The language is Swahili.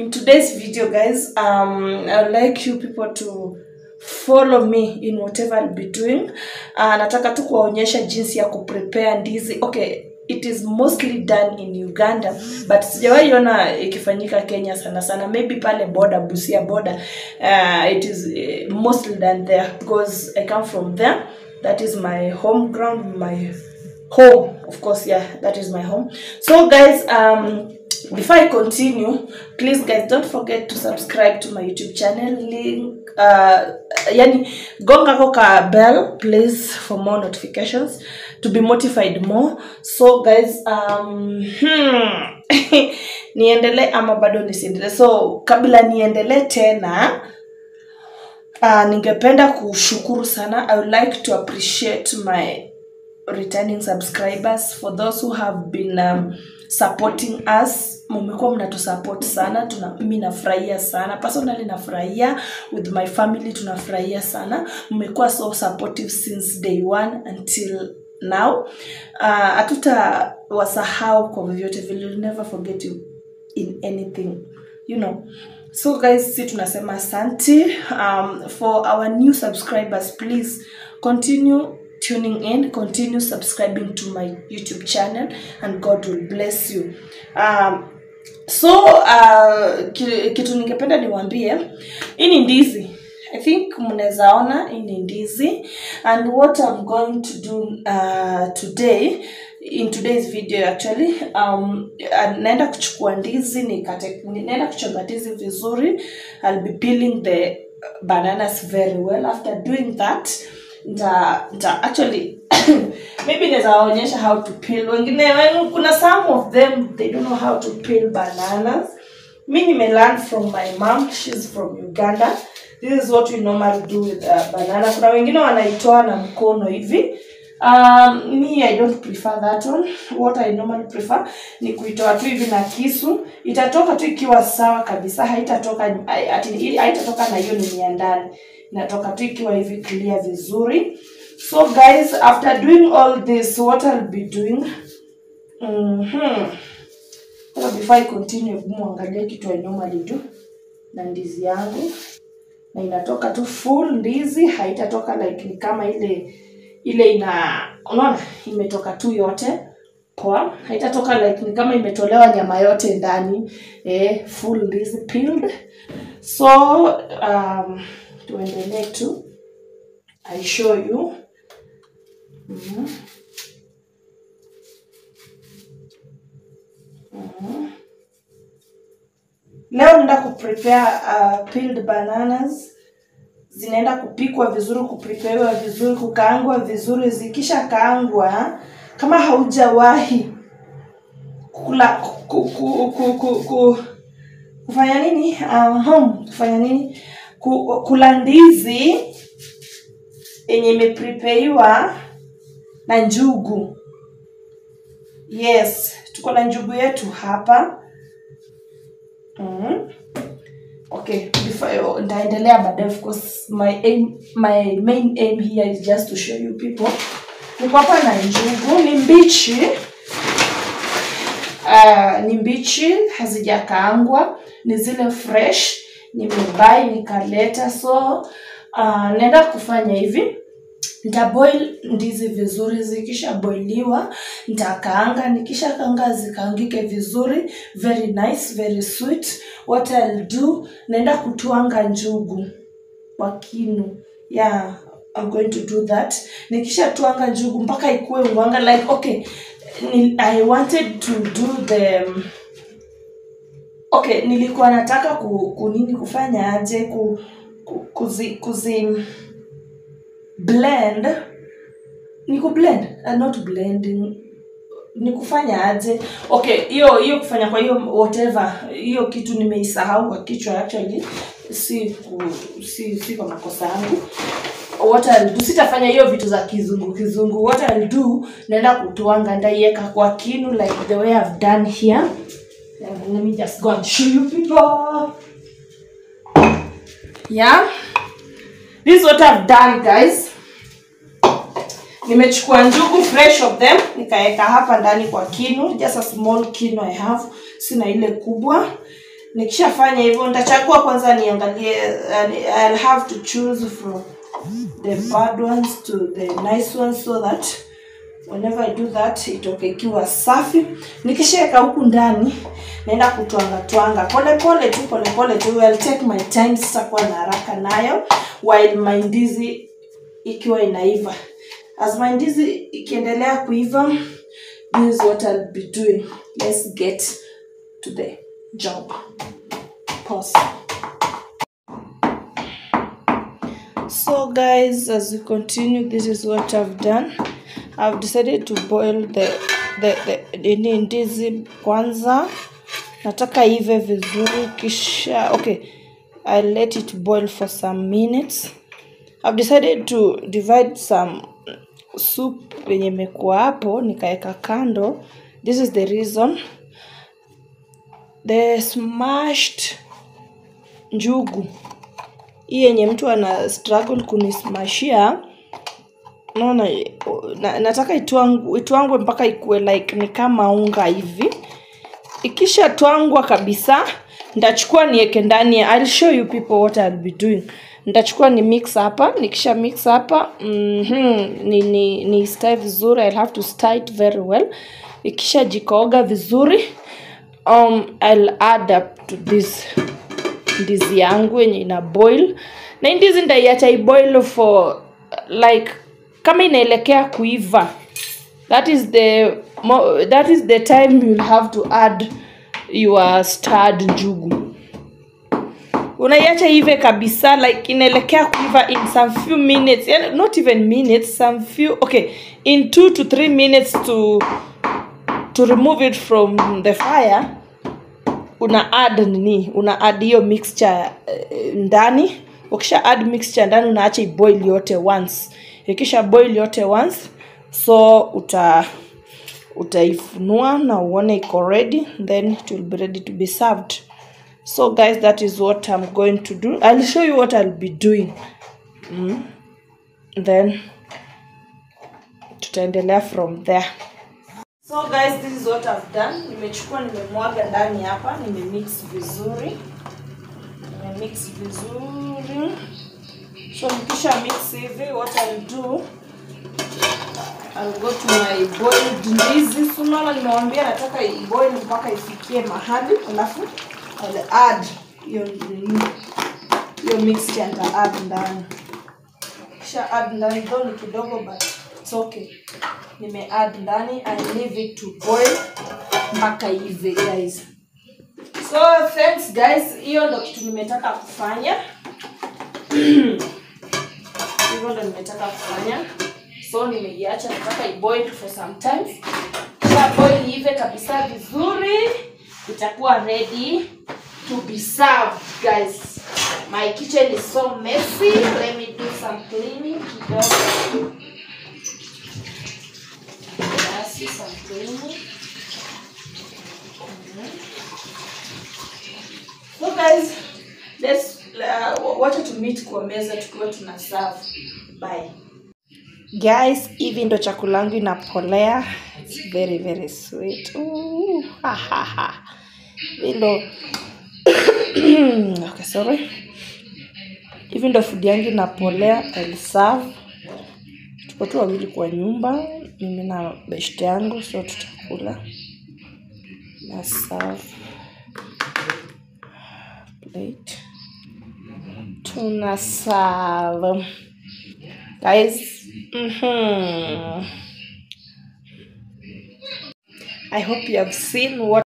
In today's video, guys, I'd like you people to follow me in whatever I'll be doing. Nataka tu kuwaonyesha jinsi ya kuprepare ndizi. Okay, it is mostly done in Uganda, but sijawahi ona ikifanyika Kenya sana sana. Maybe pale border, Busia border, it is mostly done there because I come from there. That is my home ground, my home, of course. Yeah, that is my home. So guys, before I continue, please guys don't forget to subscribe to my YouTube channel. Link yani gonga koka bell please for more notifications to be motivated more. So guys, niendele ama bado nisiendele. So kabla niendele tena, ningependa kushukuru sana. I would like to appreciate my returning subscribers, for those who have been supporting us. Mumekuwa mnatusupport sana, mimi nafurahia sana, personally nafurahia, with my family tunafurahia sana. Mmekuwa so supportive since day one until now. Atuta wasahau kwa vyote vile, will never forget you in anything, you know. So guys, si tunasema asante. For our new subscribers, please continue tuning in, continue subscribing to my YouTube channel, and God will bless you. Kitu ningependa niwaambie, hii ni ndizi. I think mnaweza ona hii ni ndizi, and what I'm going to do today, in today's video actually, naenda kuchukua ndizi, naenda kuchonga ndizi vizuri. I'll be peeling the bananas very well. After doing that, actually maybe nazaonyesha how to peel. Wengine kuna some of them they don't know how to peel bananas. Mimi nimelearn from my mom, she's from Uganda. This is what we normally do with banana. Kuna wengine wanaitoa na mkono hivi. Me, I don't prefer that one. What I normally prefer ni kuitoa tu hivi na kisu. Itatoka tu ikiwa sawa kabisa, haitatoka na hiyo ni ndani. Inatoka tu ikiwa hivi clear vizuri. So guys, after doing all this, what I'll be doing, before I continue, muangalie kitu I normally do na ndizi yangu. Na inatoka tu full ndizi, haitatoka like ni kama ile unaona imetoka tu yote poa. Haitatoka like ni kama imetolewa nyama yote ndani. Full ndizi peeled. So tuendelee tu, I show you. Leo nenda kuprepare peeled bananas. Zinaenda kupikwa vizuri, kupreparewa vizuri, kukaangwa vizuri. Zikisha kaangwa, kama haujawahi kufanya nini? Kufanya nini? Kula ndizi yenye imepreparewa na njugu. Yes, tuko na njugu yetu hapa. Okay, before ndaendelea baadaye, of course my main aim here is just to show you people. Niko hapa na njugu, ni mbichi, hazijakaangwa, ni zile fresh, nimebuy nikaleta. So naenda kufanya hivi, nitaboil ndizi vizuri. Zikisha boiliwa nitakaanga, nikisha kaanga zikaangike vizuri, very nice, very sweet. What I'll do, naenda kutuanga njugu kwa kinu. Yeah, I'm going to do that. Nikisha tuanga njugu mpaka ikuwe mwanga, like okay, I wanted to do the okay, nilikuwa nataka kufanya aje kuzi blend, not blending, ni kufanya aje. Okay, hiyo kufanya, kwa hiyo whatever, hiyo kitu nimeisahau kwa kichwa actually. Si kwa makosa yangu. What I'll do, sitafanya hiyo vitu za kizungu. What I'll do, naenda kutuanga, ndaiweka kwa kinu like the way I've done here. Let me just go and show you people. Yeah, this is what I've done guys. Nimechukua njugu fresh of them, nikaeka hapa ndani kwa kinu, just a small kinu I have, sina ile kubwa. Nikishafanya hivyo nitachagua kwanza niangalie, I'll have to choose from the bad ones to the nice ones so that whenever I do that itoke ikiwa safi. Nikishaweka huku ndani naenda kutwanga pole tu. I'll take my time, sitakuwa na haraka nayo while my ndizi ikiwa inaiva. As my ndizi ikiendelea kuiva, this is what I'll be doing. Let's get to the job. Pause. So guys, as we continue, this is what I've done. I've decided to boil the ndizi kwanza. Nataka ive vizuri kisha, okay, I'll let it boil for some minutes. I've decided to divide some soup yenye imekuwa hapo nikaeka kando. This is the reason. The smashed njugu, hii yenye mtu ana struggle kunismashia, naona nataka itwangwe mpaka ikuwe like ni kama unga hivi. Ikisha twangwa kabisa, ndachukua niweke ndani. I'll show you people what I'll be doing. Ndachukua ni mix hapa, nikisha mix hapa, ni stir vizuri. I'll have to stir it very well. Ikisha jikooga vizuri, I'll add up to this ndizi yangu yenye ina boil. Na ndizi ndaiacha iboil for like kama inaelekea kuiva. That is the time you'll have to add your stirred njugu. Unaiacha ive kabisa like inaelekea kuiva in some few minutes, not even minutes, some few, okay, in 2 to 3 minutes to remove it from the fire. Una add hiyo mixture ndani. Ukisha add mixture ndani unaacha iboil yote once. Ikisha boil yote once, so utaifunua na uone iko ready, then it will be ready to be served. So guys, that is what I'm going to do. I'll show you what I'll be doing. Then tutaendelea from there. So guys, this is what I've done. Nimechukua, nimemwaga ndani hapa, nimemix vizuri. So nikisha mix hivi, what I'll do, I'll go to my boiled ndizi. So mama nimewambia nataka iboil mpaka ifikie mahali, alafu I'll add your mixture and add ndani. Kisha add ndani, though ni kidogo but it's okay. Nime add ndani and leave it to boil mpaka ive guys. So thanks guys, hiyo ndo kitu nimetaka kufanya. So nimeiacha, nataka iboil for some time. Kisha boil ive kabisa vizuri, itakuwa ready to be served guys. My kitchen is so messy. Let me do some cleaning kidogo. Some cleaning. So guys, let's wacha to meet kwa meza tukiwa tuna serve. Bye guys, hivi ndo chakula yangu inapolea. It's very very sweet. Ooh, ha ha ha. Ndo okay, sorry. Hivi ndo food yangu inapolea. I'll serve. Tuko tu wawili kwa nyumba, mimi na beshte yangu, so tutakula. Na serve plate. Tuna serve guys. I hope you have seen what